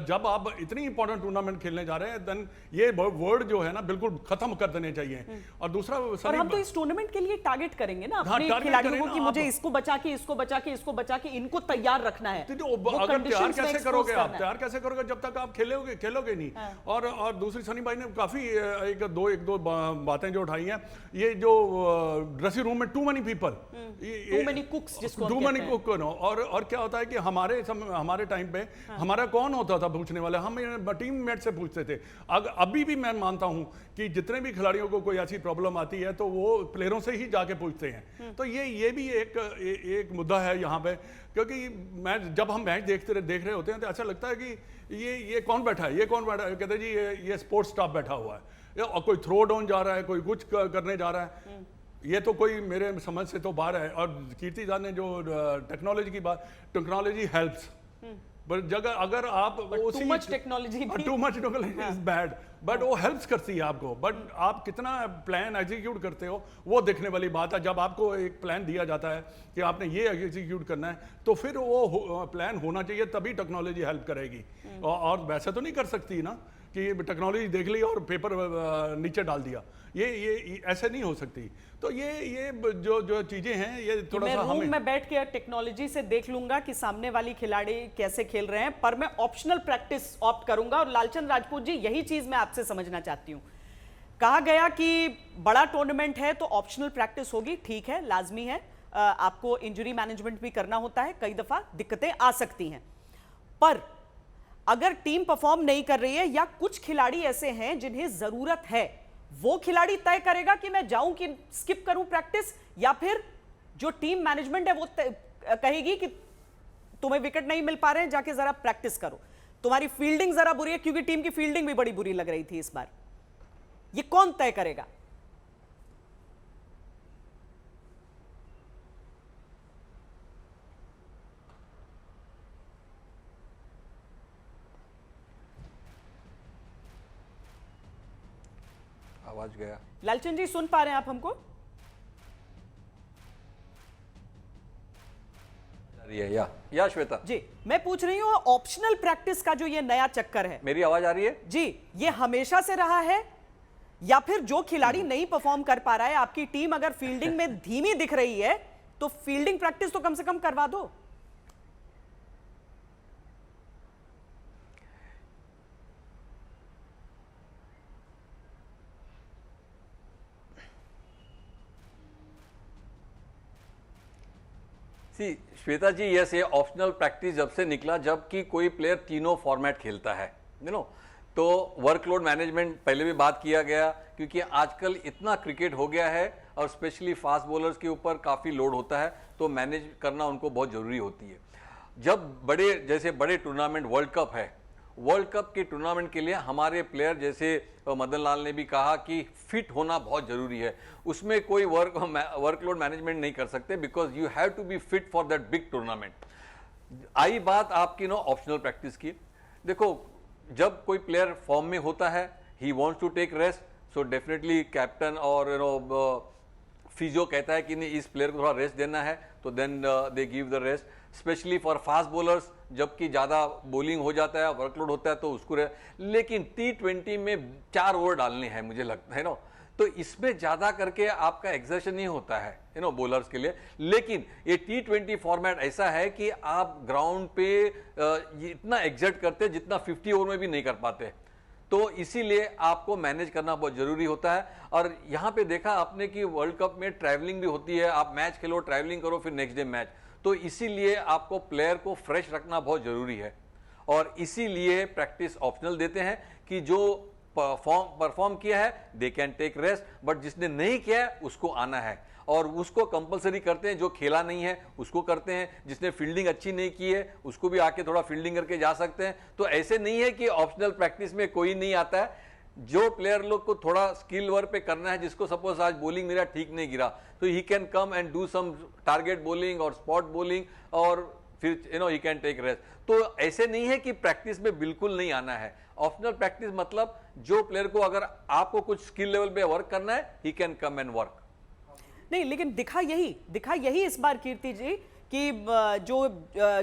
[SPEAKER 5] जब आप इतनी इंपॉर्टेंट टूर्नामेंट खेलने जा रहे हैं, देन ये वर्ड जो है ना बिल्कुल खत्म कर देने चाहिए। और दूसरा,
[SPEAKER 2] और हम तो इस टूर्नामेंट के लिए टारगेट करेंगे ना अपने खिलाड़ियों को कि मुझे इसको बचा के इनको तैयार रखना है।
[SPEAKER 5] अगर तैयार कैसे करोगे आप? तैयार कैसे करोगे जब तक आप खेलोगे नहीं। और दूसरी, सनी भाई ने काफी एक दो बातें जो उठाई हैं, ये जो ड्रेसिंग रूम में too many people,
[SPEAKER 2] too many cooks जिसको
[SPEAKER 5] टू मेनी कुक। और क्या होता है कि हमारे टाइम पे हमारा कौन होता था पूछने वाला? हम टीम मेट से पूछते थे। अभी भी मैं मानता हूं कि जितने भी खिलाड़ियों को कोई ऐसी प्रॉब्लम आती है तो वो प्लेयरों से ही जाके पूछते हैं। तो ये भी एक मुद्दा है यहाँ पे, क्योंकि जब हम मैच देख रहे होते हैं तो ऐसा लगता है कि ये कौन बैठा है, कहते जी ये स्पोर्ट्स स्टाफ बैठा हुआ है, और कोई थ्रो डाउन जा रहा है, कोई कुछ करने जा रहा है। ये तो कोई मेरे समझ से तो बाहर है। और कीर्ति ने जो टेक्नोलॉजी हेल्प्स, बट जगह अगर आप
[SPEAKER 2] too much technology
[SPEAKER 5] is bad, but वो हेल्प्स करती है आपको। बट आप कितना प्लान एग्जीक्यूट करते हो वो देखने वाली बात है। जब आपको एक प्लान दिया जाता है कि आपने ये एग्जीक्यूट करना है, तो फिर वो प्लान होना चाहिए, तभी टेक्नोलॉजी हेल्प करेगी। और वैसे तो नहीं कर सकती ना कि टेक्नोलॉजी देख ली और पेपर नीचे डाल दिया। ये ऐसे नहीं हो सकती। तो ये जो चीजें हैं, ये थोड़ा सा
[SPEAKER 2] रूम में बैठ के टेक्नोलॉजी से देख लूंगा कि सामने वाली खिलाड़ी कैसे खेल रहे हैं, पर मैं ऑप्शनल प्रैक्टिस ऑप्ट करूंगा। और लालचंद राजपूत जी, यही चीज मैं आपसे समझना चाहती हूं। कहा गया कि बड़ा टूर्नामेंट है तो ऑप्शनल प्रैक्टिस होगी, ठीक है, लाजमी है। आपको इंजरी मैनेजमेंट भी करना होता है, कई दफा दिक्कतें आ सकती हैं। पर अगर टीम परफॉर्म नहीं कर रही है या कुछ खिलाड़ी ऐसे हैं जिन्हें जरूरत है, वो खिलाड़ी तय करेगा कि मैं जाऊं कि स्किप करूं प्रैक्टिस, या फिर जो टीम मैनेजमेंट है वो कहेगी कि तुम्हें विकेट नहीं मिल पा रहे हैं, जाके जरा प्रैक्टिस करो, तुम्हारी फील्डिंग जरा बुरी है, क्योंकि टीम की फील्डिंग भी बड़ी बुरी लग रही थी इस बार। ये कौन तय करेगा?
[SPEAKER 6] आवाज गया।
[SPEAKER 2] लालचंद जी, सुन पा रहे हैं आप हमको?
[SPEAKER 6] या श्वेता
[SPEAKER 2] जी, मैं पूछ रही हूं ऑप्शनल प्रैक्टिस का जो ये नया चक्कर है,
[SPEAKER 6] मेरी आवाज आ रही है
[SPEAKER 2] जी, ये हमेशा से रहा है या फिर जो खिलाड़ी नहीं परफॉर्म कर पा रहा है, आपकी टीम अगर फील्डिंग में धीमी दिख रही है तो फील्डिंग प्रैक्टिस तो कम से कम करवा दो?
[SPEAKER 6] श्वेता जी, यस, ये ऑप्शनल प्रैक्टिस जब से निकला, जबकि कोई प्लेयर तीनों फॉर्मेट खेलता है, तो वर्कलोड मैनेजमेंट पहले भी बात किया गया, क्योंकि आजकल इतना क्रिकेट हो गया है और स्पेशली फास्ट बॉलर्स के ऊपर काफ़ी लोड होता है, तो मैनेज करना उनको बहुत ज़रूरी होती है। जब जैसे बड़े टूर्नामेंट वर्ल्ड कप है, वर्ल्ड कप के टूर्नामेंट के लिए हमारे प्लेयर, जैसे मदन लाल ने भी कहा कि फिट होना बहुत ज़रूरी है, उसमें कोई वर्कलोड मैनेजमेंट नहीं कर सकते, because you have to be fit for that big tournament. आई बात आपकी ऑप्शनल प्रैक्टिस की। देखो, जब कोई प्लेयर फॉर्म में होता है, he wants to take rest, so definitely captain और फिजियो कहता है कि नहीं, इस प्लेयर को थोड़ा रेस्ट देना है, तो then they give the rest. Specially for fast bowlers, जबकि ज़्यादा बॉलिंग हो जाता है, वर्कलोड होता है तो उसको लेकिन T20 में 4 ओवर डालने हैं मुझे लगता है ना, तो इसमें ज़्यादा करके आपका एक्सर्शन नहीं होता है बॉलर्स के लिए। लेकिन ये T20 फॉर्मेट ऐसा है कि आप ग्राउंड पे इतना एग्जर्ट करते हैं जितना 50 ओवर में भी नहीं कर पाते, तो इसीलिए आपको मैनेज करना बहुत जरूरी होता है। और यहाँ पे देखा आपने कि वर्ल्ड कप में ट्रैवलिंग भी होती है, आप मैच खेलो, ट्रैवलिंग करो, फिर नेक्स्ट डे मैच, तो इसीलिए आपको प्लेयर को फ्रेश रखना बहुत जरूरी है। और इसीलिए प्रैक्टिस ऑप्शनल देते हैं कि जो परफॉर्म किया है they can take rest, but जिसने नहीं किया है उसको आना है, और उसको कंपलसरी करते हैं। जो खेला नहीं है उसको करते हैं, जिसने फील्डिंग अच्छी नहीं की है उसको भी आके थोड़ा फील्डिंग करके जा सकते हैं। तो ऐसे नहीं है कि ऑप्शनल प्रैक्टिस में कोई नहीं आता है। जो प्लेयर लोग को थोड़ा स्किल वर्क पे करना है, जिसको सपोज आज बॉलिंग मेरा ठीक नहीं गिरा, तो he can come and do some target bowling और स्पॉट बॉलिंग, और फिर ही कैन टेक रेस्ट। तो ऐसे नहीं है कि प्रैक्टिस में बिल्कुल नहीं आना है। ऑप्शनल प्रैक्टिस मतलब जो प्लेयर को अगर आपको कुछ स्किल लेवल पे वर्क करना है, ही कैन कम एंड वर्क।
[SPEAKER 2] नहीं, लेकिन दिखा यही इस बार कीर्ति जी कि जो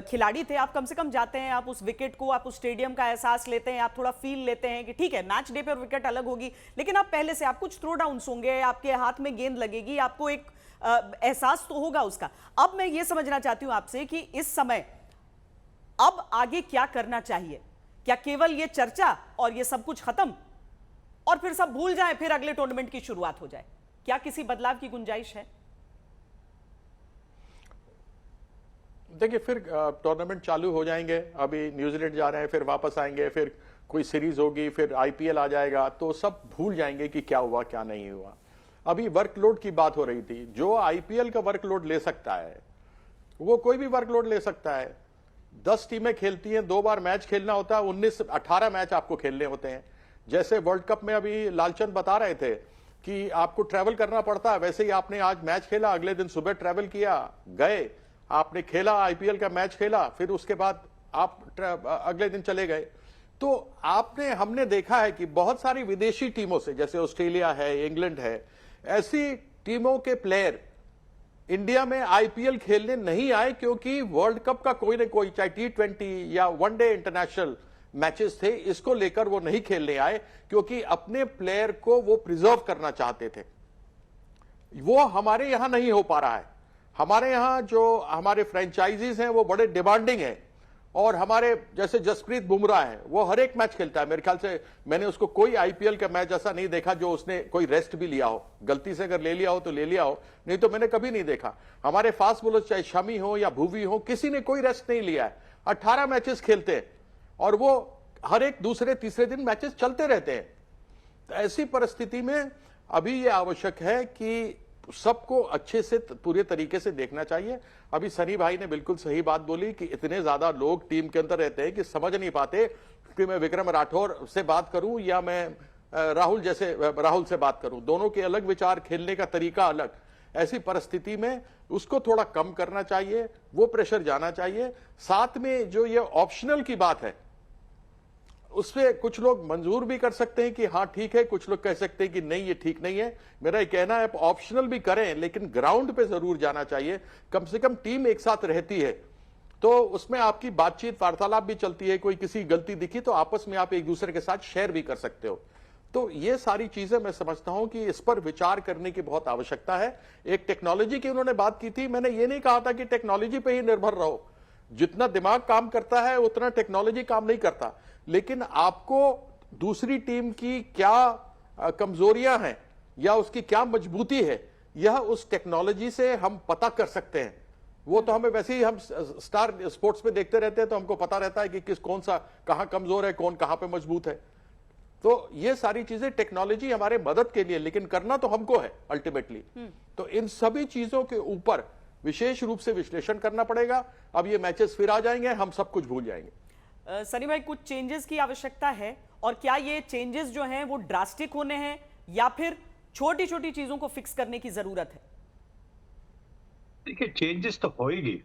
[SPEAKER 2] खिलाड़ी थे, आप कम से कम जाते हैं, आप उस विकेट को, आप उस स्टेडियम का एहसास लेते हैं, आप थोड़ा फील लेते हैं कि ठीक है मैच डे पर विकेट अलग होगी, लेकिन आप पहले से आप कुछ थ्रो डाउन्स होंगे, आपके हाथ में गेंद लगेगी, आपको एक एहसास तो होगा उसका। अब मैं ये समझना चाहती हूं आपसे कि इस समय अब आगे क्या करना चाहिए? क्या केवल ये चर्चा और ये सब कुछ खत्म और फिर सब भूल जाएं, फिर अगले टूर्नामेंट की शुरुआत हो जाए? क्या किसी बदलाव की गुंजाइश है?
[SPEAKER 3] देखिए, फिर टूर्नामेंट चालू हो जाएंगे। अभी न्यूजीलैंड जा रहे हैं, फिर वापस आएंगे, फिर कोई सीरीज होगी, फिर आईपीएल आ जाएगा, तो सब भूल जाएंगे कि क्या हुआ क्या नहीं हुआ। अभी वर्कलोड की बात हो रही थी। जो आईपीएल का वर्कलोड ले सकता है वो कोई भी वर्कलोड ले सकता है। 10 टीमें खेलती हैं, 2 बार मैच खेलना होता है, 19-18 मैच आपको खेलने होते हैं। जैसे वर्ल्ड कप में अभी लालचंद बता रहे थे कि आपको ट्रैवल करना पड़ता है, वैसे ही आपने आज मैच खेला, अगले दिन सुबह ट्रैवल किया, गए, आपने खेला, आईपीएल का मैच खेला, फिर उसके बाद आप अगले दिन चले गए। तो हमने देखा है कि बहुत सारी विदेशी टीमों से, जैसे ऑस्ट्रेलिया है, इंग्लैंड है, ऐसी टीमों के प्लेयर इंडिया में आईपीएल खेलने नहीं आए क्योंकि वर्ल्ड कप का कोई ना कोई, चाहे T20 या वनडे इंटरनेशनल मैचेस थे, इसको लेकर वो नहीं खेलने आए क्योंकि अपने प्लेयर को वो प्रिजर्व करना चाहते थे। वो हमारे यहां नहीं हो पा रहा है। हमारे यहां जो हमारे फ्रेंचाइजीज हैं वो बड़े डिमांडिंग हैं, और हमारे जैसे जसप्रीत बुमराह है, वो हर एक मैच खेलता है। मेरे ख्याल से मैंने उसको कोई आईपीएल का मैच ऐसा नहीं देखा जो उसने कोई रेस्ट भी लिया हो। गलती से अगर ले लिया हो तो ले लिया हो, नहीं तो मैंने कभी नहीं देखा। हमारे फास्ट बॉलर चाहे शमी हो या भुवी हो, किसी ने कोई रेस्ट नहीं लिया है। 18 मैचेस खेलते हैं और वो हर एक दूसरे तीसरे दिन मैचेस चलते रहते हैं। तो ऐसी परिस्थिति में अभी ये आवश्यक है कि सबको अच्छे से पूरे तरीके से देखना चाहिए। अभी सनी भाई ने बिल्कुल सही बात बोली कि इतने ज्यादा लोग टीम के अंदर रहते हैं कि समझ नहीं पाते कि मैं विक्रम राठौर से बात करूं या मैं राहुल से बात करूं। दोनों के अलग विचार, खेलने का तरीका अलग। ऐसी परिस्थिति में उसको थोड़ा कम करना चाहिए, वो प्रेशर जाना चाहिए। साथ में जो ये ऑप्शनल की बात है, उससे कुछ लोग मंजूर भी कर सकते हैं कि हाँ ठीक है, कुछ लोग कह सकते हैं कि नहीं ये ठीक नहीं है। मेरा ये कहना है ऑप्शनल भी करें, लेकिन ग्राउंड पे जरूर जाना चाहिए। कम से कम टीम एक साथ रहती है तो उसमें आपकी बातचीत, वार्तालाप भी चलती है। कोई किसी गलती दिखी तो आपस में आप एक दूसरे के साथ शेयर भी कर सकते हो। तो ये सारी चीजें मैं समझता हूं कि इस पर विचार करने की बहुत आवश्यकता है। एक टेक्नोलॉजी की उन्होंने बात की थी, मैंने ये नहीं कहा था कि टेक्नोलॉजी पे ही निर्भर रहो। जितना दिमाग काम करता है उतना टेक्नोलॉजी काम नहीं करता, लेकिन आपको दूसरी टीम की क्या कमजोरियां हैं या उसकी क्या मजबूती है, यह उस टेक्नोलॉजी से हम पता कर सकते हैं। वो तो हमें वैसे ही, हम स्टार स्पोर्ट्स में देखते रहते हैं तो हमको पता रहता है कि कौन सा कहां कमजोर है, कौन कहां पे मजबूत है। तो ये सारी चीजें टेक्नोलॉजी हमारे मदद के लिए, लेकिन करना तो हमको है अल्टीमेटली। तो इन सभी चीजों के ऊपर विशेष रूप से विश्लेषण करना पड़ेगा। अब ये मैचेस फिर आ जाएंगे, हम सब कुछ भूल जाएंगे।
[SPEAKER 2] सनी भाई, कुछ चेंजेस की आवश्यकता है, और क्या ये चेंजेस जो हैं वो ड्रास्टिक होने हैं या फिर छोटी छोटी चीजों को फिक्स करने की जरूरत है?
[SPEAKER 4] देखिए, चेंजेस तो होएगी।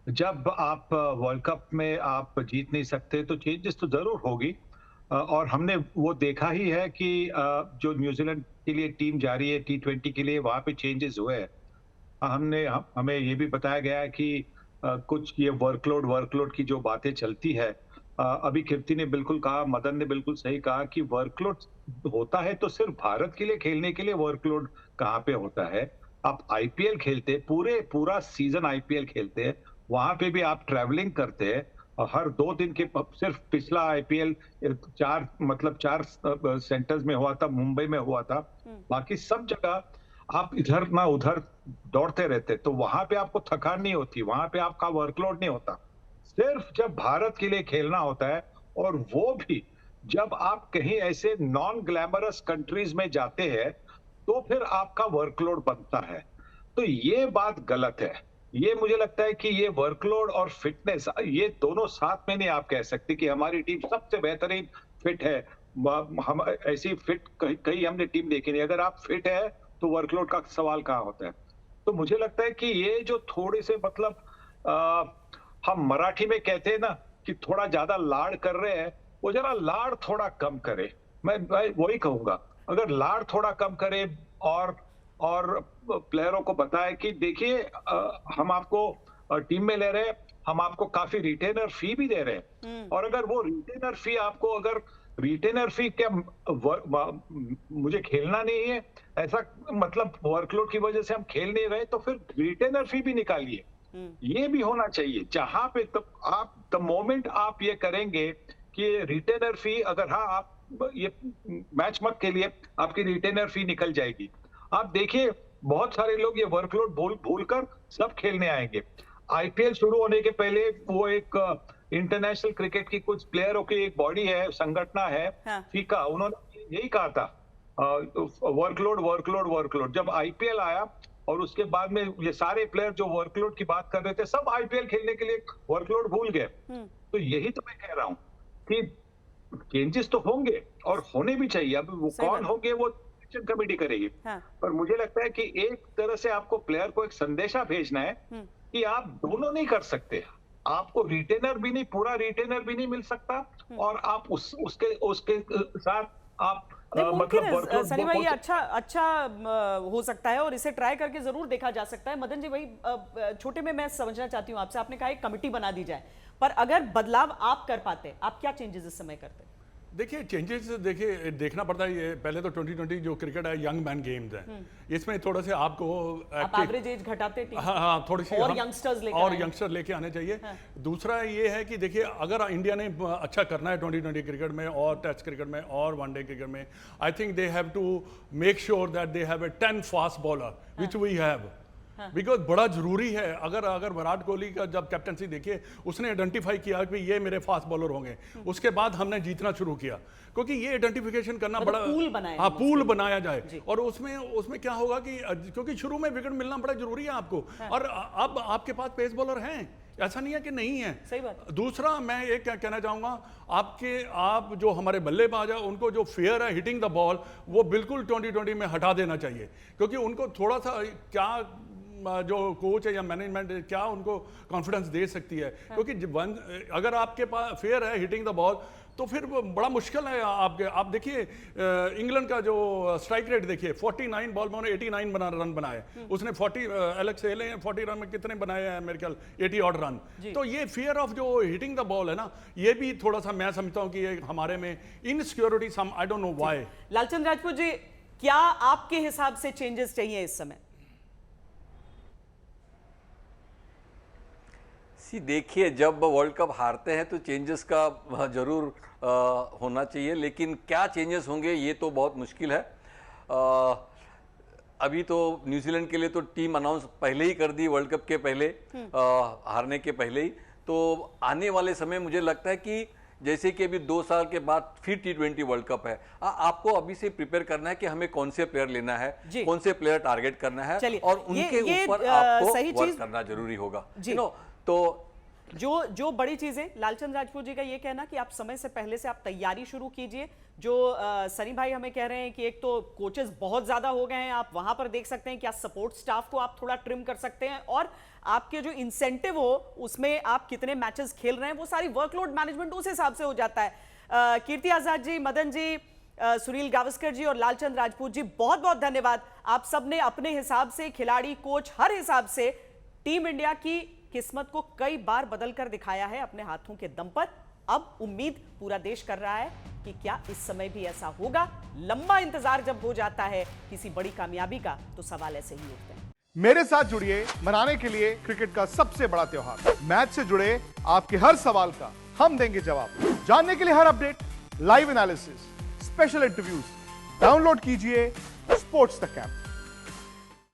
[SPEAKER 4] जब आप वर्ल्ड कप में आप जीत नहीं सकते तो चेंजेस तो जरूर होगी। और हमने वो देखा ही है कि जो न्यूजीलैंड के लिए टीम जा रही है T20 के लिए, वहां पे चेंजेस हुए हैं। हमें ये भी बताया गया है कि कुछ ये वर्कलोड की जो बातें चलती है, अभी कीर्ति ने बिल्कुल कहा, मदन ने बिल्कुल सही कहा कि वर्कलोड होता है तो सिर्फ भारत के लिए खेलने के लिए वर्कलोड कहाँ पे होता है। आप आईपीएल खेलते, पूरा सीजन आईपीएल खेलते हैं, वहां पे भी आप ट्रैवलिंग करते हैं, और हर 2 दिन के सिर्फ पिछला आईपीएल 4 सेंटर्स में हुआ था, मुंबई में हुआ था, बाकी सब जगह आप इधर ना उधर दौड़ते रहते, तो वहां पे आपको थकान नहीं होती, वहां पे आपका वर्कलोड नहीं होता। सिर्फ जब भारत के लिए खेलना होता है, और वो भी जब आप कहीं ऐसे नॉन ग्लैमरस कंट्रीज में जाते हैं, तो फिर आपका वर्कलोड बनता है। तो ये बात गलत है। ये मुझे लगता है कि ये वर्कलोड और फिटनेस, ये दोनों साथ में नहीं आप कह सकते कि हमारी टीम सबसे बेहतरीन फिट है। हम ऐसी फिट कहीं हमने टीम देखी नहीं। अगर आप फिट है तो वर्कलोड का सवाल कहाँ होता है? तो मुझे लगता है कि ये जो थोड़े से मतलब हम मराठी में कहते हैं ना कि थोड़ा ज्यादा लाड़ कर रहे हैं, वो जरा लाड़ थोड़ा कम करे। मैं वही कहूंगा, अगर लाड़ थोड़ा कम करे और प्लेयरों को बताए कि देखिए हम आपको टीम में ले रहे हैं, हम आपको काफी रिटेनर फी भी दे रहे हैं, और अगर वो रिटेनर फी आपको, अगर रिटेनर फी क्या मुझे खेलना नहीं है ऐसा मतलब वर्कलोड की वजह से हम खेल नहीं रहे, तो फिर रिटेनर फी भी निकालिए। ये भी होना चाहिए जहां पे तो आप द मोमेंट आप ये करेंगे कि रिटेनर फी, अगर हाँ आप ये मैच मत के लिए आपकी रिटेनर फी निकल जाएगी। आप देखिए बहुत सारे लोग ये वर्कलोड भूल कर सब खेलने आएंगे। आईपीएल शुरू होने के पहले वो एक इंटरनेशनल क्रिकेट की कुछ प्लेयरों की एक बॉडी है, संगठन है,
[SPEAKER 2] हाँ।
[SPEAKER 4] फीका, उन्होंने यही कहा था वर्कलोड। जब आईपीएल आया और उसके बाद में ये सारे प्लेयर जो वर्कलोड की बात कर रहे थे, सब आईपीएल खेलने के लिए वर्कलोड भूल गए। तो यही तो मैं कह रहा हूं कि चेंजेस तो होंगे और होने भी चाहिए। अब वो कौन होंगे वो कमेटी करेगी।
[SPEAKER 2] हाँ।
[SPEAKER 4] पर मुझे लगता है कि एक तरह से आपको प्लेयर को एक संदेशा भेजना है कि आप दोनों नहीं कर सकते। आपको रिटेनर भी नहीं, पूरा रिटेनर भी नहीं मिल सकता, और आप उसके साथ आप
[SPEAKER 2] मतलब सनी भाई, ये अच्छा हो सकता है और इसे ट्राई करके जरूर देखा जा सकता है। मदन जी, वही छोटे में मैं समझना चाहती हूँ आपसे, आपने कहा एक कमेटी बना दी जाए, पर अगर बदलाव आप कर पाते, आप क्या चेंजेस इस समय करते?
[SPEAKER 5] देखिए चेंजेस, देखिए देखना पड़ता है। ये पहले तो 2020 जो क्रिकेट है यंग मैन गेम्स है, इसमें थोड़ा से आपको
[SPEAKER 2] आप एवरेज एज घटाते टीम,
[SPEAKER 5] हाँ थोड़ी सी
[SPEAKER 2] और यंगस्टर्स लेके
[SPEAKER 5] आने चाहिए।
[SPEAKER 2] हाँ।
[SPEAKER 5] दूसरा ये है कि देखिए अगर इंडिया ने अच्छा करना है 2020 क्रिकेट में और टेस्ट क्रिकेट में और वनडे क्रिकेट में, I think they have to make sure that they have a 10 fast bowler which we have, because बड़ा जरूरी है। अगर विराट कोहली का जब कैप्टनसी देखिए, उसने आइडेंटिफाई किया कि ये मेरे फास्ट बॉलर होंगे, उसके बाद हमने जीतना शुरू किया, क्योंकि ये आइडेंटिफिकेशन करना
[SPEAKER 2] मतलब
[SPEAKER 5] बड़ा पूल बनाया जाए। और उसमें क्या होगा कि क्योंकि शुरू में विकेट मिलना बड़ा जरूरी है आपको, और अब आपके पास पेस बॉलर हैं, ऐसा नहीं है कि नहीं है।
[SPEAKER 2] सही बात।
[SPEAKER 5] दूसरा मैं ये क्या कहना चाहूंगा, आप जो हमारे बल्लेबाज है उनको जो फेयर है हिटिंग द बॉल, वो बिल्कुल 2020 में हटा देना चाहिए, क्योंकि उनको थोड़ा सा क्या जो कोच है या मैनेजमेंट क्या उनको कॉन्फिडेंस दे सकती है, क्योंकि अगर आपके पास फेयर है हिटिंग द बॉल तो फिर बड़ा मुश्किल है आप देखिए इंग्लैंड का जो स्ट्राइक रेट देखिए, 49 बॉल में उन्होंने 89 रन बनाए, उसने 40 एलेक्स हेले 40 रन में कितने बनाए हैं, मेरे ख्याल 80 ऑड रन। तो ये फियर ऑफ जो हिटिंग द बॉल है ना, ये भी थोड़ा सा मैं समझता हूँ कि हमारे में insecurity some, I don't know why.
[SPEAKER 2] Lalchand Rajput ji, क्या आपके हिसाब से चेंजेस चाहिए इस समय?
[SPEAKER 6] देखिए जब वर्ल्ड कप हारते हैं तो चेंजेस का जरूर होना चाहिए, लेकिन क्या चेंजेस होंगे ये तो बहुत मुश्किल है। अभी तो न्यूजीलैंड के लिए तो टीम अनाउंस पहले ही कर दी, वर्ल्ड कप के पहले, हारने के पहले ही। तो आने वाले समय मुझे लगता है कि जैसे कि अभी 2 साल के बाद फिर T20 वर्ल्ड कप है, आपको अभी से प्रिपेयर करना है कि हमें कौन से प्लेयर लेना है, कौन से प्लेयर टारगेट करना है, और उनके ऊपर आपको वर्क करना जरूरी होगा। तो
[SPEAKER 2] जो बड़ी चीजें, लालचंद राजपूत जी का ये कहना कि आप समय से पहले से आप तैयारी शुरू कीजिए। जो सनी भाई हमें कह रहे हैं कि एक तो कोचेस बहुत ज्यादा हो गए हैं, आप वहां पर देख सकते हैं क्या सपोर्ट स्टाफ को आप थोड़ा ट्रिम कर सकते हैं, और आपके जो इंसेंटिव हो उसमें आप कितने मैचेस खेल रहे हैं, वो सारी वर्कलोड मैनेजमेंट उस हिसाब से हो जाता है। कीर्ति आजाद जी, मदन जी, सुनील गावस्कर जी और लालचंद राजपूत जी, बहुत बहुत धन्यवाद। आप सबने अपने हिसाब से, खिलाड़ी, कोच, हर हिसाब से टीम इंडिया की किस्मत को कई बार बदल कर दिखाया है अपने हाथों के दम पर। अब उम्मीद पूरा देश कर रहा है कि क्या इस समय भी ऐसा होगा। लंबा इंतजार जब हो जाता है किसी बड़ी कामयाबी का तो सवाल ऐसे ही उठते हैं।
[SPEAKER 7] मेरे साथ जुड़िए मनाने के लिए क्रिकेट का सबसे बड़ा त्योहार। मैच से जुड़े आपके हर सवाल का हम देंगे जवाब। जानने के लिए हर update, live analysis, special interviews, download कीजिए स्पोर्ट्स तक ऐप।